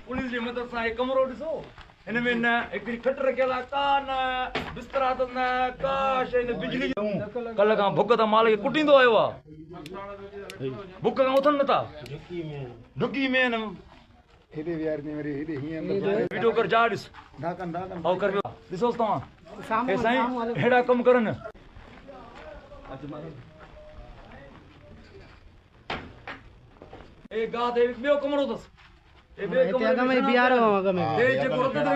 police जी मदद सां कमरो ॾिसो इनमें न हिकिड़ी खट रखियल आहे का न बिस्तरा त न का शइ न बिजली कल्ह खां भुख त माल खे कुटींदो आयो आहे भुख खां उथनि नथा ढुकी में न हेॾे विहार में वरी हेॾे हीअं वीडियो कर जा ॾिस ऐं कर ॾिसोसि तव्हां हे साईं अहिड़ा कम करनि ए गा ते ॿियो कमरो अथसि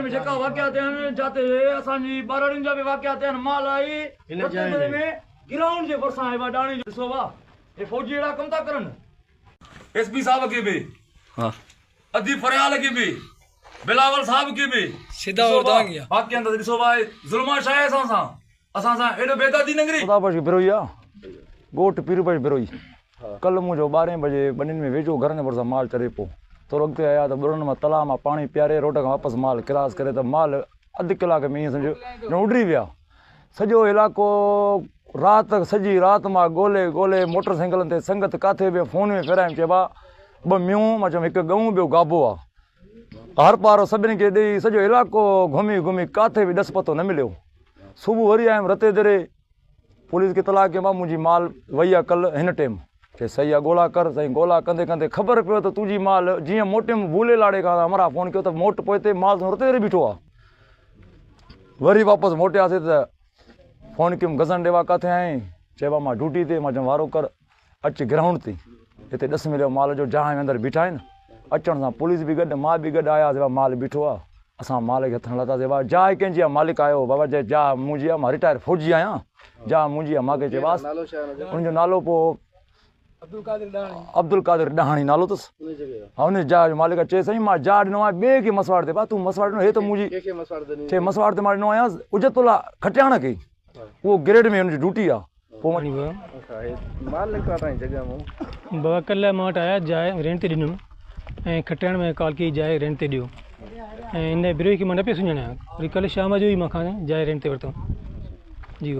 जेका वाकिया थिया आहिनि जिते असांजी ॿारहंनि जा बि वाकिया थिया आहिनि माल आई गिराउंड जे भरिसां आहे डाणी जो ॾिसो वाह हे फौजी अहिड़ा कम था करनि एसपी साहब खे बि अदी फरियाल खे बि बिलावल साहब खे बि सीधा और दांगिया बाकी अंदर ॾिसो भाई ज़ुल्मा छा आहे असां सां एॾो बेदाती नगरी खुदाबश बिरोई आहे गोट पीरबश बिरोई कल मुंहिंजो 12 बजे बनिन में वेझो घर जे भरिसां माल चढ़े पियो थोरो अॻिते आया त बुरनि मां तलाउ मां पाणी पीआरे रोड खां वापसि माल क्रॉस करे त माल अधु कलाक में ईअं सम्झो उॾरी विया सॼो इलाइक़ो राति सॼी राति मां ॻोल्हे मोटरसाइकिलनि ते संगत किथे बि फ़ोन में फेराइम चइबा 2 म्यूं मां चयो हिकु गऊं ॿियो गाबो आहे हर पारो सभिनी खे ॾेई सॼो इलाइक़ो घुमी किथे बि ॾस पतो न मिलियो सुबुह वरी आयुमि रते दरे पुलिस खे तलाक कयो मां मुंहिंजी माल वई आहे कल्ह हिन टाइम चए सही आहे ॻोल्हा कर साईं ॻोल्हा कंदे कंदे ख़बर पियो त तुंहिंजी माल जीअं मोटियमि भूले लाड़े खां हमारा फ़ोन कयो त मोट पोइ हिते माल रते दरे बीठो आहे वरी वापसि मोटियासीं त फ़ोन कयुमि गज़न ॾेवा किथे आहीं चइबा मां ड्यूटी ते मां चयो वारो कर अचु ग्राउंड ते हिते ॾस मिलियो माल जो जहां अंदरि बीठा आहिनि अचण सां पुलिस बि गॾु मां बि गॾु आयासीं माल बीठो आहे असां माल खे हथनि लथासीं बाबा जा कंहिंजी आहे मालिक आयो बाबा चए जा मुंहिंजी आहे मां रिटायर फौजी आहियां जा मुंहिंजी आहे मूंखे चइबासि हुनजो नालो पोइ अब्दुल कादिर ॾहाणी नालो अथसि हा हुन जा मालिक चए साईं मां जा ॾिनो आहे ॿिए खे मसवाड़ ते तूं मसवाड़ ॾिनो हे त मुंहिंजी चए मसवाड़ ते मां ॾिनो आहियां उजतुल्ला खटियाण खे उहो ग्रेड में हुनजी ड्यूटी आहे पोइ बाबा कल्ह मां वटि आया जाइ रेंट ते ॾिनुमि ऐं खटियाण में कॉल कई जाइ रेंट ते ॾियो ऐं हिन बिरोई खे मां न पियो सुञाणा वरी कल्ह शाम जो ई मां खां जाइ रेंट ते वरितो जी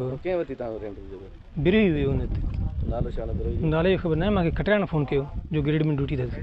बिरोई हुई हुन ते नाले जी ख़बर न आहे मूंखे खटियाण फ़ोन कयो जो ग्रेड में ड्यूटी अथसि